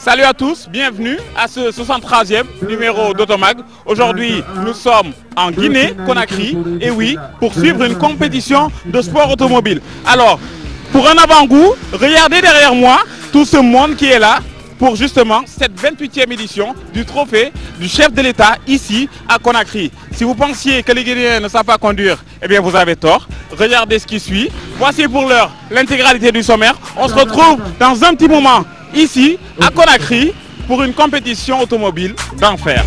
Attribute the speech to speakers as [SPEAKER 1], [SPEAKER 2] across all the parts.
[SPEAKER 1] Salut à tous, bienvenue à ce 63e numéro d'Automag. Aujourd'hui, nous sommes en Guinée, Conakry, et oui, pour suivre une compétition de sport automobile. Alors, pour un avant-goût, regardez derrière moi tout ce monde qui est là pour justement cette 28e édition du trophée du chef de l'État ici à Conakry. Si vous pensiez que les Guinéens ne savent pas conduire, eh bien vous avez tort. Regardez ce qui suit. Voici pour l'heure l'intégralité du sommaire. On se retrouve dans un petit moment ici à Conakry pour une compétition automobile d'enfer.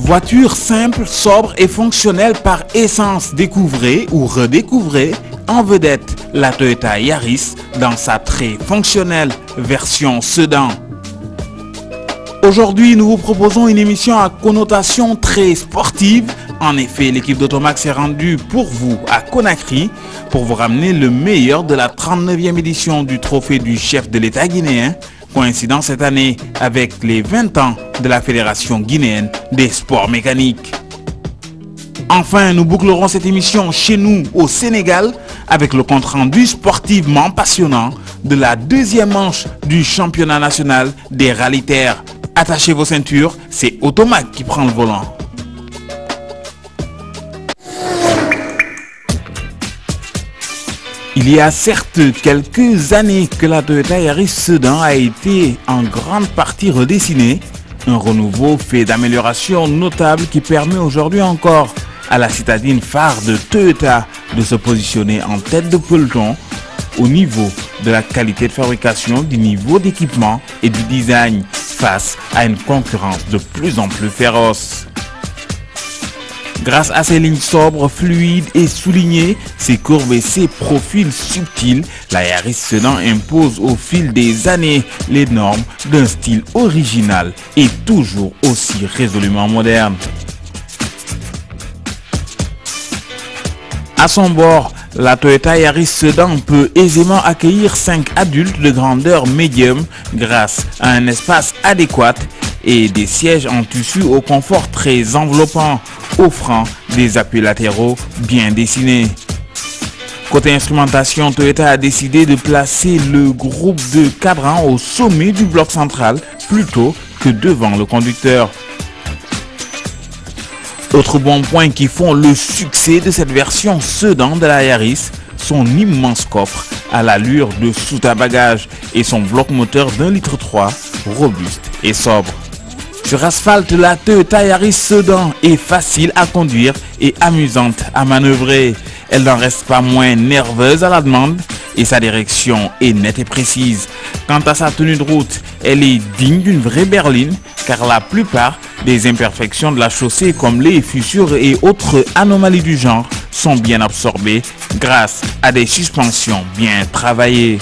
[SPEAKER 2] Voiture simple, sobre et fonctionnelle par essence. Découvrez ou redécouvrez en vedette la Toyota Yaris dans sa très fonctionnelle version sedan. Aujourd'hui, nous vous proposons une émission à connotation très sportive. En effet, l'équipe d'Automag s'est rendue pour vous à Conakry pour vous ramener le meilleur de la 39e édition du trophée du chef de l'État guinéen, coïncidant cette année avec les 20 ans de la Fédération guinéenne des sports mécaniques. Enfin, nous bouclerons cette émission chez nous au Sénégal avec le compte-rendu sportivement passionnant de la deuxième manche du championnat national des rallye-terres. Attachez vos ceintures, c'est Automag qui prend le volant. Il y a certes quelques années que la Toyota Yaris Sedan a été en grande partie redessinée, un renouveau fait d'améliorations notables qui permet aujourd'hui encore à la citadine phare de Toyota de se positionner en tête de peloton au niveau de la qualité de fabrication, du niveau d'équipement et du design face à une concurrence de plus en plus féroce. Grâce à ses lignes sobres, fluides et soulignées, ses courbes et ses profils subtils, la Yaris Sedan impose au fil des années les normes d'un style original et toujours aussi résolument moderne. À son bord, la Toyota Yaris Sedan peut aisément accueillir 5 adultes de grandeur médium grâce à un espace adéquat et des sièges en tissu au confort très enveloppant, offrant des appuis latéraux bien dessinés. Côté instrumentation, Toyota a décidé de placer le groupe de cadran au sommet du bloc central plutôt que devant le conducteur. Autre bon point qui font le succès de cette version sedan de la Yaris, son immense coffre à l'allure de soute à bagages et son bloc moteur d'1,3 litre robuste et sobre. Sur asphalte, la Toyota Yaris Sedan est facile à conduire et amusante à manœuvrer. Elle n'en reste pas moins nerveuse à la demande et sa direction est nette et précise. Quant à sa tenue de route, elle est digne d'une vraie berline car la plupart des imperfections de la chaussée comme les fissures et autres anomalies du genre sont bien absorbées grâce à des suspensions bien travaillées.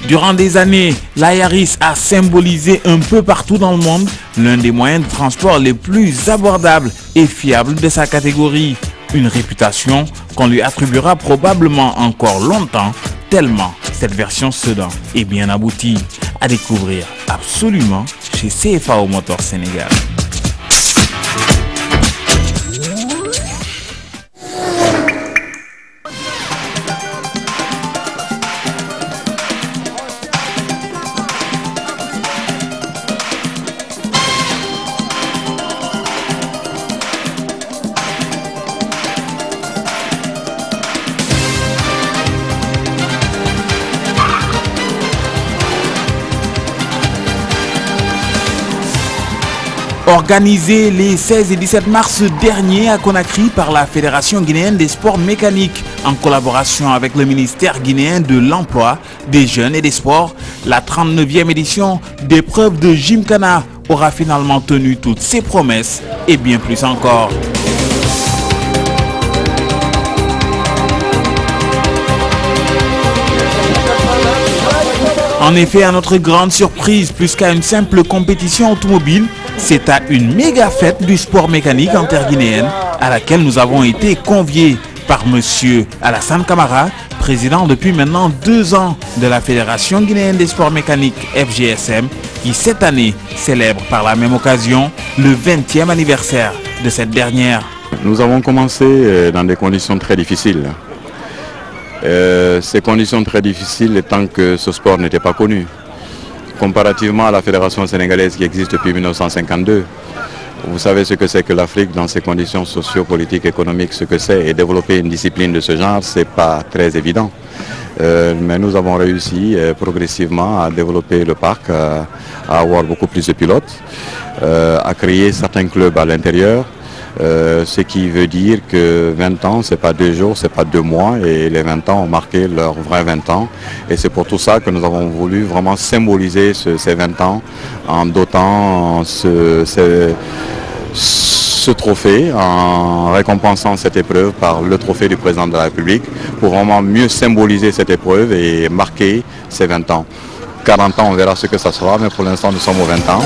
[SPEAKER 2] Durant des années, la Yaris a symbolisé un peu partout dans le monde l'un des moyens de transport les plus abordables et fiables de sa catégorie. Une réputation qu'on lui attribuera probablement encore longtemps, tellement cette version sedan est bien aboutie. À découvrir absolument chez CFAO Motor Sénégal. Organisé les 16 et 17 mars dernier à Conakry par la Fédération guinéenne des sports mécaniques en collaboration avec le ministère guinéen de l'Emploi, des Jeunes et des Sports, la 39e édition d'épreuve de Gymkhana aura finalement tenu toutes ses promesses et bien plus encore. En effet, à notre grande surprise, plus qu'à une simple compétition automobile, c'est à une méga fête du sport mécanique en terre guinéenne à laquelle nous avons été conviés par monsieur Alassane Camara, président depuis maintenant 2 ans de la Fédération guinéenne des sports mécaniques FGSM, qui cette année célèbre par la même occasion le 20e anniversaire de cette dernière.
[SPEAKER 3] Nous avons commencé dans des conditions très difficiles. Ces conditions très difficiles étant que ce sport n'était pas connu. Comparativement à la Fédération sénégalaise qui existe depuis 1952, vous savez ce que c'est que l'Afrique dans ses conditions socio-politiques, économiques, ce que c'est, et développer une discipline de ce genre, c'est pas très évident. Mais nous avons réussi progressivement à développer le parc, à avoir beaucoup plus de pilotes, à créer certains clubs à l'intérieur. Ce qui veut dire que 20 ans, c'est pas 2 jours, c'est pas 2 mois, et les 20 ans ont marqué leurs vrais 20 ans. Et c'est pour tout ça que nous avons voulu vraiment symboliser ces 20 ans en dotant ce trophée, en récompensant cette épreuve par le trophée du président de la République, pour vraiment mieux symboliser cette épreuve et marquer ces 20 ans. 40 ans, on verra ce que ça sera, mais pour l'instant, nous sommes aux 20 ans.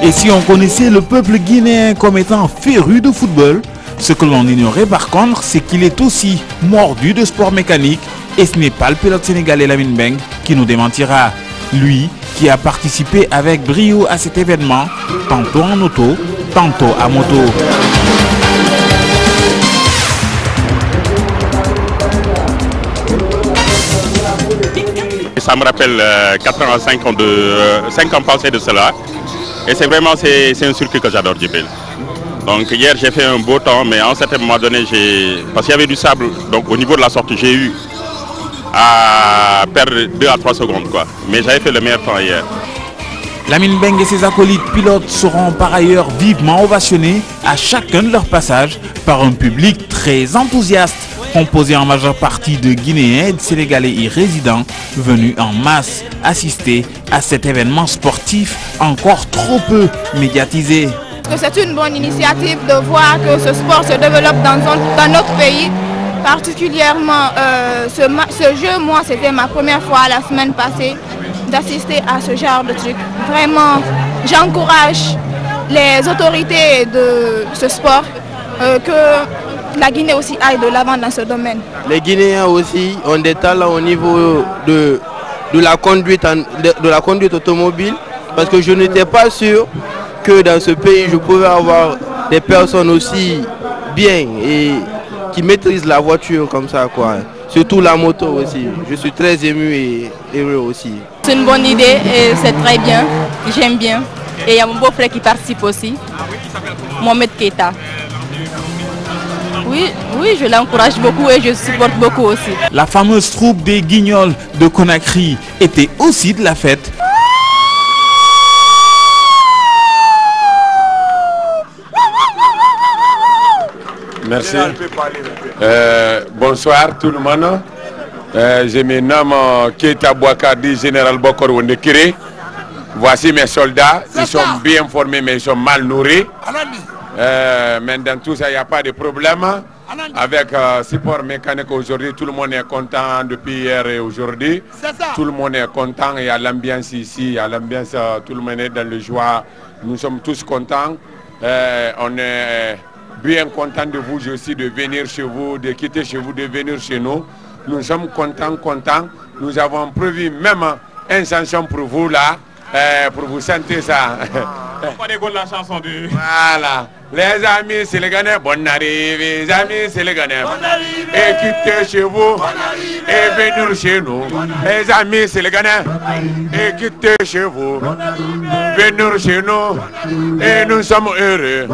[SPEAKER 2] Et si on connaissait le peuple guinéen comme étant féru de football, ce que l'on ignorait par contre, c'est qu'il est aussi mordu de sport mécanique, et ce n'est pas le pilote sénégalais Lamine Beng qui nous démentira. Lui qui a participé avec brio à cet événement, tantôt en auto, tantôt à moto.
[SPEAKER 1] Ça me rappelle 85 ans, 5 ans passés de cela. Et c'est vraiment un circuit que j'adore, Djibril. Donc hier j'ai fait un beau temps, mais à un certain moment donné, parce qu'il y avait du sable, donc au niveau de la sortie, j'ai eu à perdre 2 à 3 secondes, quoi. Mais j'avais fait le meilleur temps hier.
[SPEAKER 2] Lamine Beng et ses acolytes pilotes seront par ailleurs vivement ovationnés à chacun de leur passage par un public très enthousiaste, composé en majeure partie de Guinéens et de Sénégalais y résidents, venus en masse assister à cet événement sportif encore trop peu médiatisé.
[SPEAKER 4] C'est une bonne initiative de voir que ce sport se développe dans notre pays. Particulièrement ce jeu, moi c'était ma première fois la semaine passée d'assister à ce genre de truc. Vraiment, j'encourage les autorités de ce sport que la Guinée aussi aille de l'avant dans ce domaine.
[SPEAKER 5] Les Guinéens aussi ont des talents au niveau de la conduite automobile, parce que je n'étais pas sûr que dans ce pays je pouvais avoir des personnes aussi bien et qui maîtrisent la voiture comme ça, quoi. Surtout la moto aussi. Je suis très ému et heureux aussi.
[SPEAKER 6] C'est une bonne idée et c'est très bien. J'aime bien. Et il y a mon beau-frère qui participe aussi. Mohamed Keita. Oui, je l'encourage beaucoup et je supporte beaucoup aussi.
[SPEAKER 2] La fameuse troupe des Guignols de Conakry était aussi de la fête.
[SPEAKER 7] Merci. Bonsoir tout le monde. Je me nomme Keita Bouakardi, général Bokor Wondekiré. Voici mes soldats. Ils sont bien formés mais ils sont mal nourris. Mais dans tout ça, il n'y a pas de problème. Avec support mécanique aujourd'hui, tout le monde est content depuis hier et aujourd'hui. Tout le monde est content. Il y a l'ambiance ici, il y a l'ambiance, tout le monde est dans le joie. Nous sommes tous contents. On est bien content de vous aussi, de venir chez vous, de quitter chez vous, de venir chez nous. Nous sommes contents. Nous avons prévu même une chanson pour vous là, pour vous sentir ça.
[SPEAKER 1] On dégoûte la chanson du...
[SPEAKER 7] Voilà. Les amis sénégalais, bonne arrivée. Les amis sénégalais, et quittez chez vous et venir chez nous. Les amis sénégalais, et quittez chez vous, venir chez nous. Et nous sommes heureux.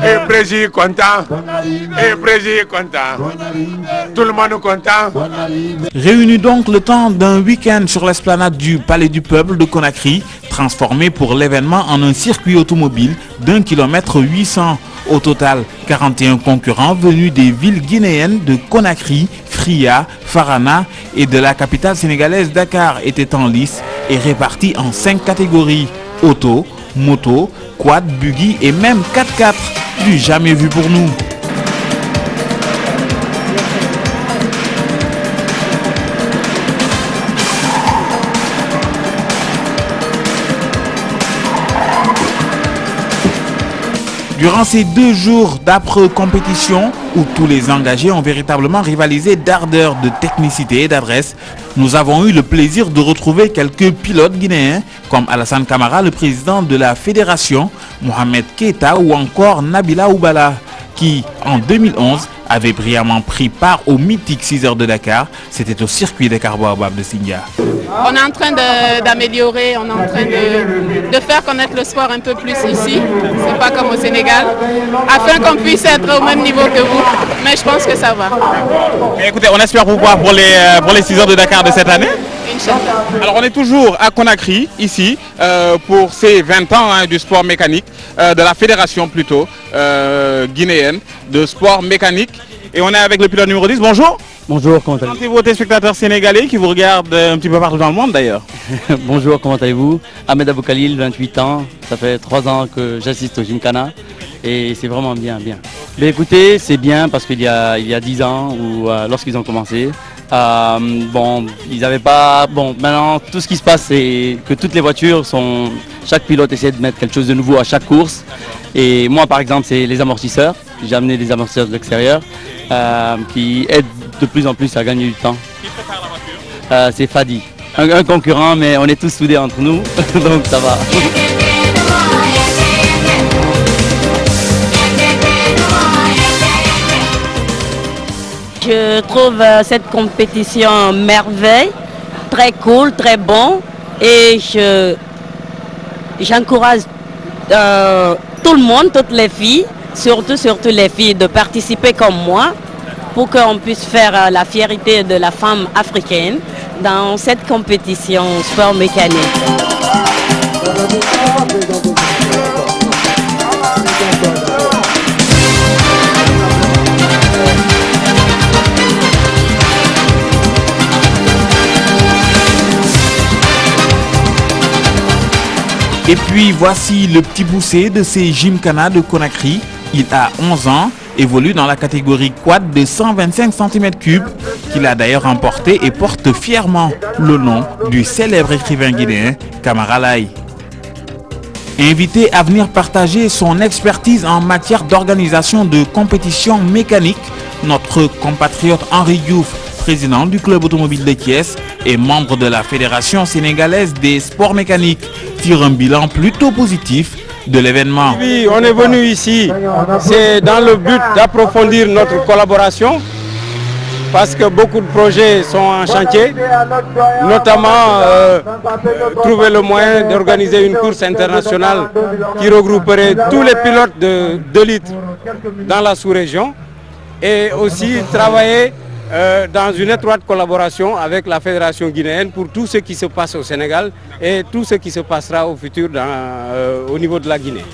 [SPEAKER 7] Et président content. Et président content. Tout le monde content.
[SPEAKER 2] Réunis donc le temps d'un week-end sur l'esplanade du Palais du Peuple de Conakry, transformé pour l'événement en un circuit automobile d'1 km 800. Au total, 41 concurrents venus des villes guinéennes de Conakry, Fria, Farana et de la capitale sénégalaise Dakar étaient en lice et répartis en 5 catégories: auto, moto, quad, buggy et même 4x4. du jamais vu pour nous. Durant ces 2 jours d'âpre compétition, où tous les engagés ont véritablement rivalisé d'ardeur, de technicité et d'adresse, nous avons eu le plaisir de retrouver quelques pilotes guinéens, comme Alassane Camara, le président de la fédération, Mohamed Keita ou encore Nabila Oubala, qui, en 2011, avait brillamment pris part au mythique 6 heures de Dakar. C'était au circuit des Carboabab de Sindia.
[SPEAKER 6] On est en train d'améliorer, on est en train de faire connaître le sport un peu plus ici, c'est pas comme au Sénégal, afin qu'on puisse être au même niveau que vous, mais je pense que ça va.
[SPEAKER 1] Et écoutez, on espère vous voir pour les 6 heures de Dakar de cette année.
[SPEAKER 6] Inch'Allah.
[SPEAKER 1] Alors on est toujours à Conakry, ici, pour ces 20 ans du sport mécanique, de la fédération plutôt, guinéenne de sport mécanique. Et on est avec le pilote numéro 10, bonjour.
[SPEAKER 8] Bonjour, comment allez-vous?
[SPEAKER 1] Présentez-vous aux téléspectateurs sénégalais qui vous regardent un petit peu partout dans le monde d'ailleurs.
[SPEAKER 8] Bonjour, comment allez-vous? Ahmed Abou Khalil, 28 ans, ça fait 3 ans que j'assiste au Gymkhana et c'est vraiment bien. Mais écoutez, c'est bien parce qu'il y a 10 ans, lorsqu'ils ont commencé, ils n'avaient pas... Bon, maintenant, tout ce qui se passe, c'est que toutes les voitures sont... Chaque pilote essaie de mettre quelque chose de nouveau à chaque course. Et moi, par exemple, c'est les amortisseurs. J'ai amené des amortisseurs de l'extérieur qui aident de plus en plus à gagner du temps.
[SPEAKER 1] Qui prépare la voiture?
[SPEAKER 8] C'est Fadi. Un concurrent, mais on est tous soudés entre nous, donc ça va.
[SPEAKER 9] Je trouve cette compétition merveille, très cool, très bon et j'encourage tout le monde, toutes les filles, surtout les filles, de participer comme moi pour qu'on puisse faire la fierté de la femme africaine dans cette compétition sport mécanique.
[SPEAKER 2] Et puis voici le petit Boussé de ces Gymkhana de Conakry. Il a 11 ans, évolue dans la catégorie quad de 125 cm3, qu'il a d'ailleurs remporté et porte fièrement le nom du célèbre écrivain guinéen Camara Laye. Invité à venir partager son expertise en matière d'organisation de compétitions mécaniques, notre compatriote Henri Diouf, président du club automobile de Thiès et membre de la Fédération sénégalaise des sports mécaniques, tire un bilan plutôt positif de l'événement.
[SPEAKER 10] Oui, on est venu ici, c'est dans le but d'approfondir notre collaboration parce que beaucoup de projets sont en chantier, notamment trouver le moyen d'organiser une course internationale qui regrouperait tous les pilotes de 2 litres dans la sous-région et aussi travailler dans une étroite collaboration avec la Fédération guinéenne pour tout ce qui se passe au Sénégal et tout ce qui se passera au futur au niveau de la Guinée.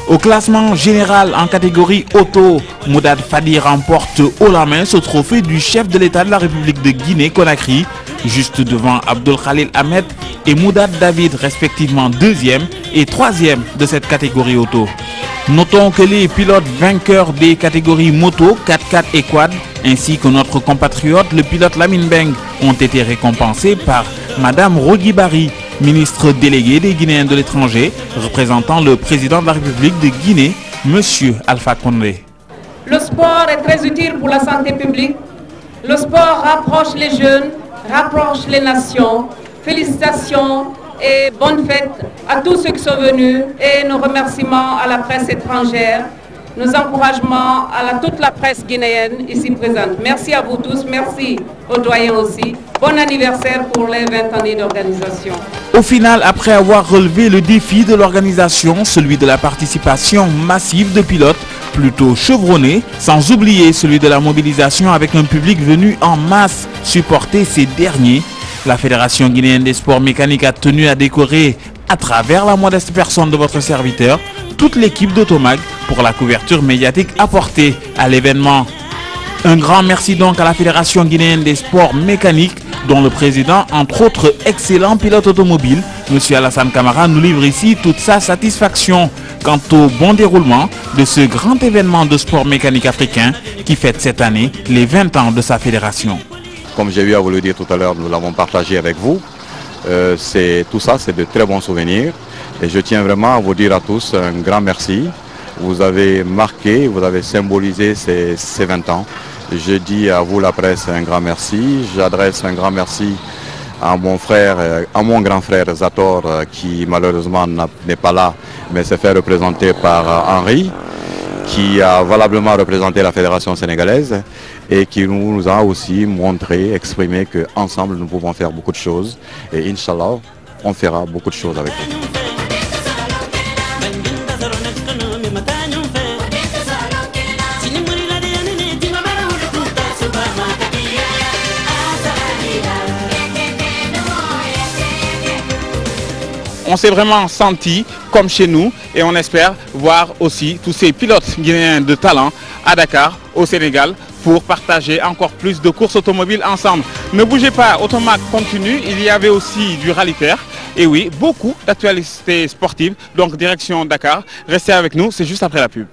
[SPEAKER 2] Au classement général en catégorie auto, Moudad Fadi remporte haut la main ce trophée du chef de l'État de la République de Guinée-Conakry, juste devant Abdul Khalil Ahmed et Moudad David, respectivement 2e et 3e de cette catégorie auto. Notons que les pilotes vainqueurs des catégories moto, 4x4 et quad, ainsi que notre compatriote, le pilote Lamine Beng, ont été récompensés par Madame Rogi Bari, ministre délégué des Guinéens de l'étranger, représentant le président de la République de Guinée, Monsieur Alpha Condé.
[SPEAKER 11] Le sport est très utile pour la santé publique. Le sport rapproche les jeunes, rapproche les nations. Félicitations et bonne fête à tous ceux qui sont venus et nos remerciements à la presse étrangère, nos encouragements à toute la presse guinéenne ici présente. Merci à vous tous, merci aux doyens aussi. Bon anniversaire pour les 20 années d'organisation.
[SPEAKER 2] Au final, après avoir relevé le défi de l'organisation, celui de la participation massive de pilotes, plutôt chevronnés, sans oublier celui de la mobilisation avec un public venu en masse supporter ces derniers, la Fédération guinéenne des sports mécaniques a tenu à décorer, à travers la modeste personne de votre serviteur, toute l'équipe d'Automag pour la couverture médiatique apportée à l'événement. Un grand merci donc à la Fédération guinéenne des sports mécaniques, dont le président, entre autres excellent pilote automobile, M. Alassane Camara, nous livre ici toute sa satisfaction quant au bon déroulement de ce grand événement de sport mécanique africain qui fête cette année les 20 ans de sa fédération.
[SPEAKER 3] Comme j'ai eu à vous le dire tout à l'heure, nous l'avons partagé avec vous. Tout ça, c'est de très bons souvenirs. Et je tiens vraiment à vous dire à tous un grand merci. Vous avez marqué, vous avez symbolisé ces 20 ans. Je dis à vous la presse un grand merci. J'adresse un grand merci à mon frère, à mon grand frère Zator qui malheureusement n'est pas là, mais s'est fait représenter par Henri, qui a valablement représenté la Fédération sénégalaise et qui nous a aussi montré, exprimé qu'ensemble nous pouvons faire beaucoup de choses. Et Inch'Allah, on fera beaucoup de choses avec vous.
[SPEAKER 1] On s'est vraiment senti comme chez nous et on espère voir aussi tous ces pilotes guinéens de talent à Dakar, au Sénégal, pour partager encore plus de courses automobiles ensemble. Ne bougez pas, Automac continue, il y avait aussi du rallye-terre et oui, beaucoup d'actualités sportives, donc direction Dakar. Restez avec nous, c'est juste après la pub.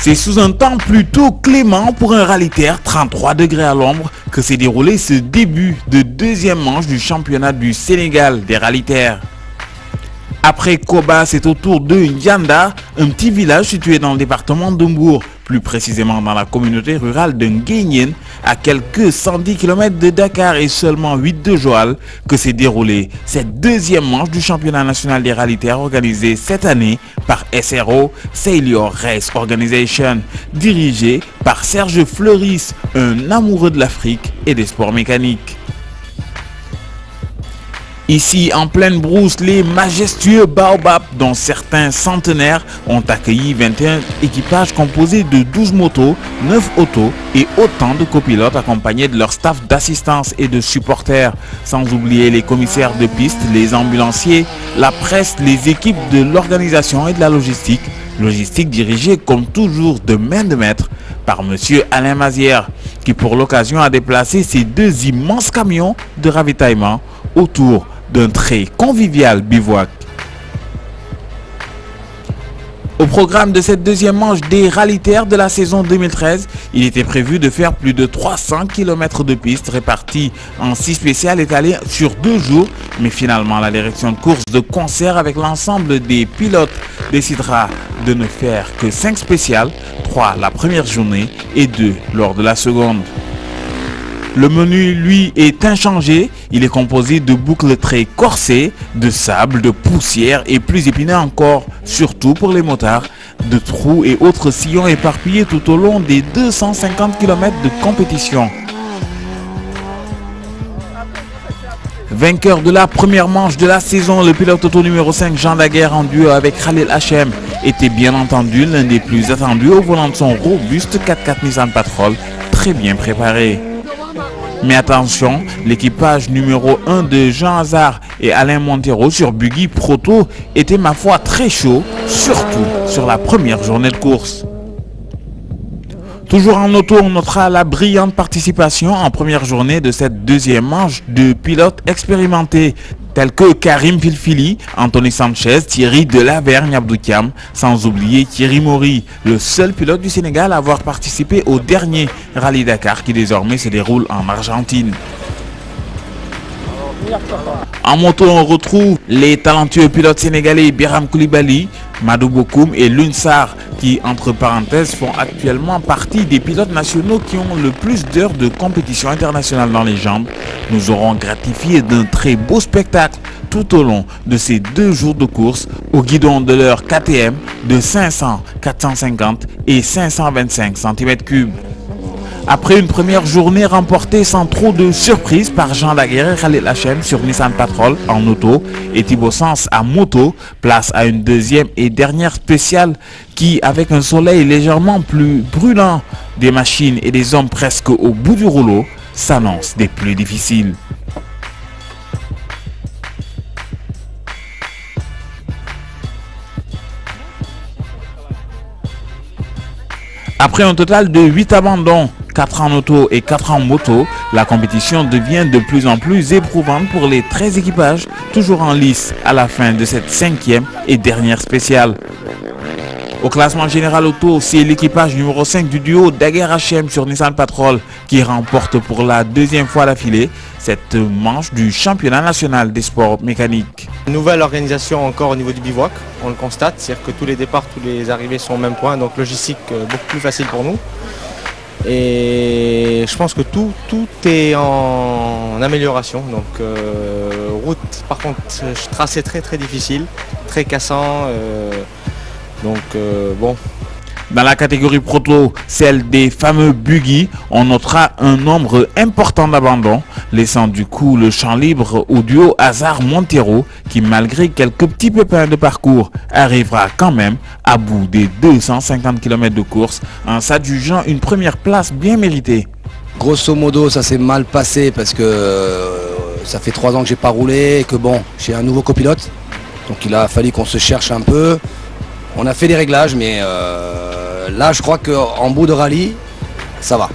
[SPEAKER 2] C'est sous un temps plutôt clément pour un rallye-terre, 33 degrés à l'ombre, que s'est déroulé ce début de deuxième manche du championnat du Sénégal des rallye-terres. Après Koba, c'est au tour de Ndianda, un petit village situé dans le département de Mbour, plus précisément dans la communauté rurale de Nguyen, à quelques 110 km de Dakar et seulement 8 de Joal, que s'est déroulée cette deuxième manche du championnat national des rallye-terres organisé cette année par SRO, Sailor Race Organization, dirigé par Serge Fleuris, un amoureux de l'Afrique et des sports mécaniques. Ici, en pleine brousse, les majestueux baobabs, dont certains centenaires, ont accueilli 21 équipages composés de 12 motos, 9 autos et autant de copilotes accompagnés de leur staff d'assistance et de supporters, sans oublier les commissaires de piste, les ambulanciers, la presse, les équipes de l'organisation et de la logistique dirigée comme toujours de main de maître par M. Alain Mazière, qui pour l'occasion a déplacé ses deux immenses camions de ravitaillement autour d'un très convivial bivouac. Au programme de cette deuxième manche des rallye-terres de la saison 2013, il était prévu de faire plus de 300 km de pistes réparties en 6 spéciales étalées sur 2 jours, mais finalement la direction de course de concert avec l'ensemble des pilotes décidera de ne faire que 5 spéciales, 3 la première journée et 2 lors de la seconde. Le menu, lui, est inchangé. Il est composé de boucles très corsées, de sable, de poussière et plus épineux encore, surtout pour les motards, de trous et autres sillons éparpillés tout au long des 250 km de compétition. Vainqueur de la première manche de la saison, le pilote auto numéro 5 Jean Daguerre en duo avec Khalil Hachem était bien entendu l'un des plus attendus au volant de son robuste 4x4 Nissan Patrol, très bien préparé. Mais attention, l'équipage numéro 1 de Jean Hazard et Alain Montero sur Buggy Proto était ma foi très chaud, surtout sur la première journée de course. Toujours en auto, on notera la brillante participation en première journée de cette deuxième manche de pilotes expérimentés tels que Karim Filfili, Anthony Sanchez, Thierry Delavergne Abdoukiam, sans oublier Thierry Maury, le seul pilote du Sénégal à avoir participé au dernier Rallye Dakar qui désormais se déroule en Argentine. En moto, on retrouve les talentueux pilotes sénégalais Biram Koulibaly, Madou Bokoum et Lunsar qui, entre parenthèses, font actuellement partie des pilotes nationaux qui ont le plus d'heures de compétition internationale dans les jambes. Nous aurons gratifié d'un très beau spectacle tout au long de ces 2 jours de course au guidon de leur KTM de 500, 450 et 525 cm3. Après une première journée remportée sans trop de surprises par Jean Daguerre et Khalil Hachem sur Nissan Patrol en auto et Thibaut Sens à moto, place à une deuxième et dernière spéciale qui, avec un soleil légèrement plus brûlant, des machines et des hommes presque au bout du rouleau, s'annonce des plus difficiles. Après un total de 8 abandons, 4 en auto et 4 en moto, la compétition devient de plus en plus éprouvante pour les 13 équipages, toujours en lice à la fin de cette 5e et dernière spéciale. Au classement général auto, c'est l'équipage numéro 5 du duo Daguerre Hachem sur Nissan Patrol qui remporte pour la 2e fois d'affilée cette manche du championnat national des sports mécaniques.
[SPEAKER 12] Nouvelle organisation encore au niveau du bivouac, on le constate, c'est-à-dire que tous les départs, tous les arrivées sont au même point, donc logistique beaucoup plus facile pour nous. Et je pense que tout est en amélioration. Donc route par contre tracé très difficile, très cassant. Bon.
[SPEAKER 2] Dans la catégorie proto, celle des fameux buggy, on notera un nombre important d'abandons, laissant du coup le champ libre au duo Hazard-Montero qui, malgré quelques petits pépins de parcours, arrivera quand même à bout des 250 km de course en s'adjugeant une première place bien méritée.
[SPEAKER 13] Grosso modo, ça s'est mal passé parce que ça fait 3 ans que j'ai pas roulé et que bon, j'ai un nouveau copilote. Donc il a fallu qu'on se cherche un peu. On a fait des réglages, mais là, je crois qu'en bout de rallye, ça va.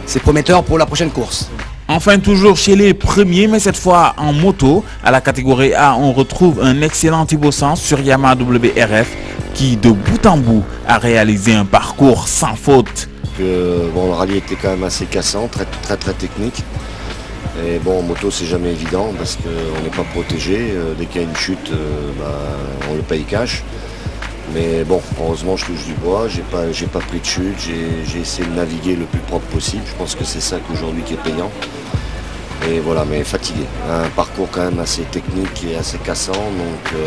[SPEAKER 13] C'est prometteur pour la prochaine course.
[SPEAKER 2] Enfin, toujours chez les premiers, mais cette fois en moto, à la catégorie A, on retrouve un excellent Thibaut Sens sur Yamaha WRF qui, de bout en bout, a réalisé un parcours sans faute.
[SPEAKER 14] Bon, le rallye était quand même assez cassant, très technique. Et bon, en moto, c'est jamais évident parce qu'on n'est pas protégé. Dès qu'il y a une chute, on le paye cash. Mais bon, heureusement je touche du bois, j'ai pas pris de chute, j'ai essayé de naviguer le plus propre possible. Je pense que c'est ça qu'aujourd'hui qui est payant. Et voilà, mais fatigué. Un parcours quand même assez technique et assez cassant, donc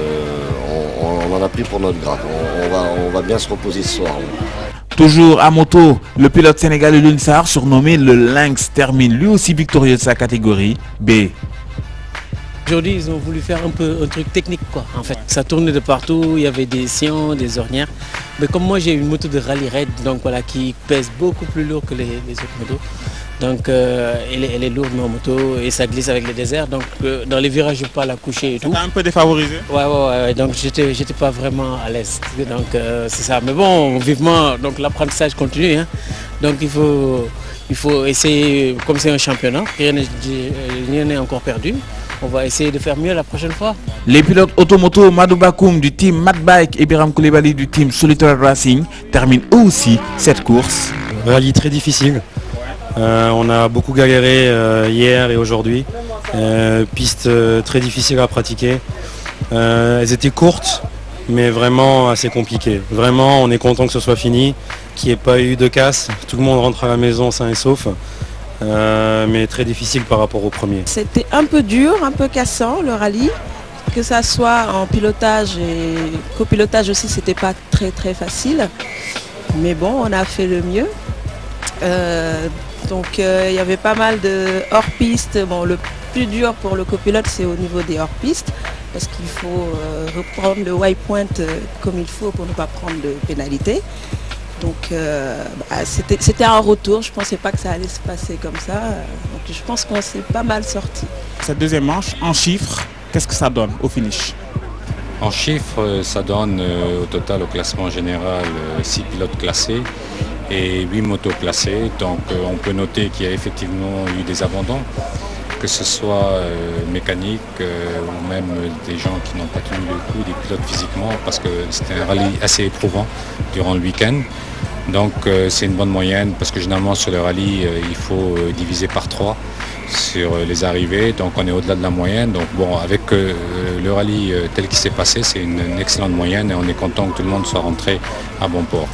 [SPEAKER 14] on en a pris pour notre grade. On va bien se reposer ce soir.
[SPEAKER 2] Toujours à moto, le pilote sénégalais Lunsar, surnommé le Lynx, termine lui aussi victorieux de sa catégorie B.
[SPEAKER 15] Aujourd'hui, ils ont voulu faire un truc technique, quoi. En fait, ça tournait de partout, il y avait des sillons, des ornières. Mais comme moi, j'ai une moto de rallye raid, donc voilà, qui pèse beaucoup plus lourd que les autres motos. Donc, elle est lourde, ma moto, et ça glisse avec le désert. Donc, dans les virages, je peux pas la coucher et tout.
[SPEAKER 1] Ça t'a un peu défavorisé?
[SPEAKER 15] Ouais. Donc, j'étais pas vraiment à l'aise. Donc, c'est ça. Mais bon, vivement, donc l'apprentissage continue. Hein. Donc, il faut essayer, comme c'est un championnat, rien n'est encore perdu. On va essayer de faire mieux la prochaine fois.
[SPEAKER 2] Les pilotes automoto Madou Bakoum du team Mad Bike et Biram Koulibaly du team Solitaire Racing terminent eux aussi cette course.
[SPEAKER 16] Rallye très difficile. On a beaucoup galéré hier et aujourd'hui. Piste très difficile à pratiquer. Elles étaient courtes, mais vraiment assez compliquées. Vraiment, on est content que ce soit fini, qu'il n'y ait pas eu de casse. Tout le monde rentre à la maison sain et sauf. Mais très difficile par rapport au premier.
[SPEAKER 17] C'était un peu dur, un peu cassant le rallye, que ça soit en pilotage et copilotage aussi, c'était pas très facile. Mais bon, on a fait le mieux. Il y avait pas mal de hors-piste. Bon, le plus dur pour le copilote, c'est au niveau des hors-pistes, parce qu'il faut reprendre le waypoint comme il faut pour ne pas prendre de pénalité. Donc c'était un retour, je ne pensais pas que ça allait se passer comme ça. Donc je pense qu'on s'est pas mal sorti.
[SPEAKER 2] Cette deuxième manche, en chiffres, qu'est-ce que ça donne au finish?
[SPEAKER 18] En chiffres, ça donne au total au classement général 6 pilotes classés et 8 motos classées. Donc on peut noter qu'il y a effectivement eu des abandons, que ce soit mécanique ou même des gens qui n'ont pas tenu le coup, des pilotes physiquement, parce que c'était un rallye assez éprouvant durant le week-end. Donc c'est une bonne moyenne, parce que généralement sur le rallye, il faut diviser par 3 sur les arrivées, donc on est au-delà de la moyenne. Donc bon, avec le rallye tel qu'il s'est passé, c'est une excellente moyenne et on est content que tout le monde soit rentré à bon port.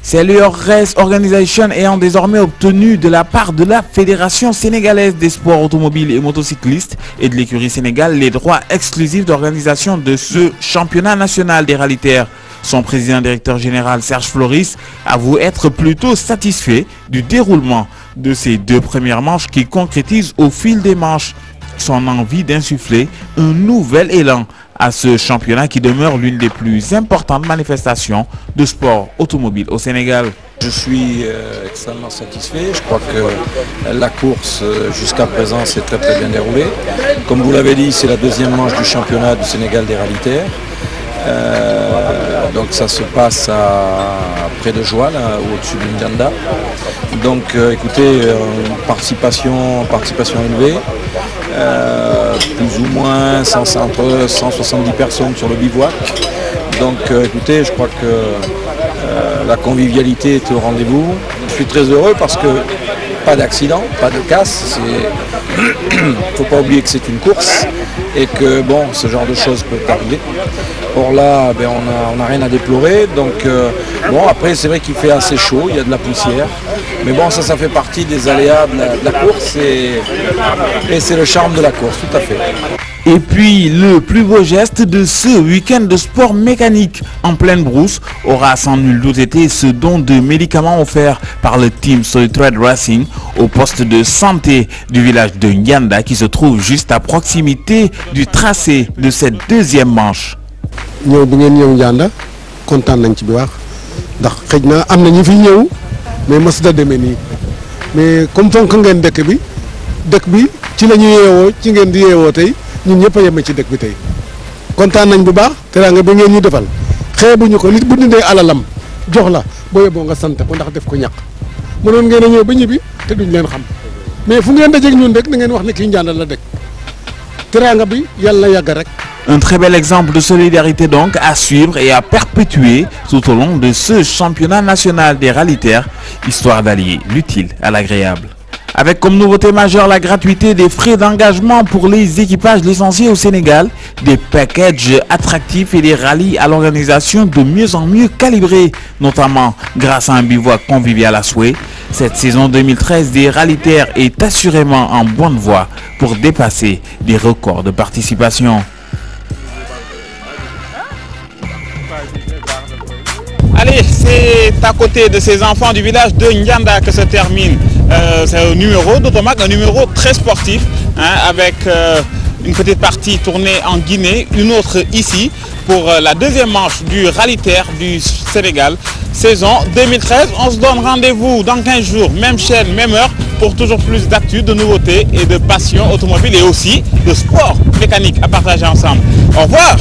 [SPEAKER 2] C'est l'UR Race Organization ayant désormais obtenu de la part de la Fédération sénégalaise des sports automobiles et motocyclistes et de l'écurie Sénégal les droits exclusifs d'organisation de ce championnat national des rallye-terres. Son président-directeur général Serge Floris avoue être plutôt satisfait du déroulement de ces 2 premières manches qui concrétisent au fil des manches son envie d'insuffler un nouvel élan à ce championnat qui demeure l'une des plus importantes manifestations de sport automobile au Sénégal.
[SPEAKER 19] Je suis extrêmement satisfait. Je crois que la course jusqu'à présent s'est très bien déroulée. Comme vous l'avez dit, c'est la 2e manche du championnat du Sénégal des rallye-terres. Donc ça se passe près de Joal, au-dessus de N'Djanda. Donc écoutez, participation élevée. Plus ou moins entre 170 personnes sur le bivouac. Donc écoutez, je crois que la convivialité est au rendez-vous. Je suis très heureux parce que pas d'accident, pas de casse. Il ne faut pas oublier que c'est une course et que bon, ce genre de choses peut arriver. Or là, on n'a rien à déplorer. Donc bon, après c'est vrai qu'il fait assez chaud, il y a de la poussière. Mais bon, ça fait partie des aléas de la course et c'est le charme de la course, tout à fait.
[SPEAKER 2] Et puis, le plus beau geste de ce week-end de sport mécanique en pleine brousse aura sans nul doute été ce don de médicaments offert par le team Solitred Racing au poste de santé du village de N'Djanda qui se trouve juste à proximité du tracé de cette 2e manche.
[SPEAKER 20] ñëw bi ngeen ñëw N'Djanda kontaan nañ ci bu baax ndax xëj na am na ñi fi ñëw mais mës da demee nii mais comme fonk ngeen dëkk bi ci la ñu yeewoo ci ngeen di yeewoo tey ñun ñëpp a yeme ci dëkk bi tey kontaan nañ bu baax teraanga bi ngeen ñu defal xeebuñu ko nit bu dindee alalam jox la boo yeboo nga sant ko ndax def ko ñàkk mënoon ngeen a ñëw ba ñibbi te duñ leen xam mais fu ngeen dajeeg ñun rek da ngeen wax ne kii N'Djanda la dëkk teraanga bi yàlla na yàgg rek.
[SPEAKER 2] Un très bel exemple de solidarité donc à suivre et à perpétuer tout au long de ce championnat national des rallye-terres, histoire d'allier l'utile à l'agréable. Avec comme nouveauté majeure la gratuité des frais d'engagement pour les équipages licenciés au Sénégal, des packages attractifs et des rallyes à l'organisation de mieux en mieux calibrés, notamment grâce à un bivouac convivial à souhait. Cette saison 2013 des rallye-terres est assurément en bonne voie pour dépasser des records de participation.
[SPEAKER 1] Allez, c'est à côté de ces enfants du village de N'Djanda que se termine ce numéro d'Automac, un numéro très sportif, avec une petite partie tournée en Guinée, une autre ici pour la 2e manche du rallye-terre du Sénégal, saison 2013. On se donne rendez-vous dans 15 jours, même chaîne, même heure, pour toujours plus d'actu, de nouveautés et de passion automobile et aussi de sport mécanique à partager ensemble. Au revoir!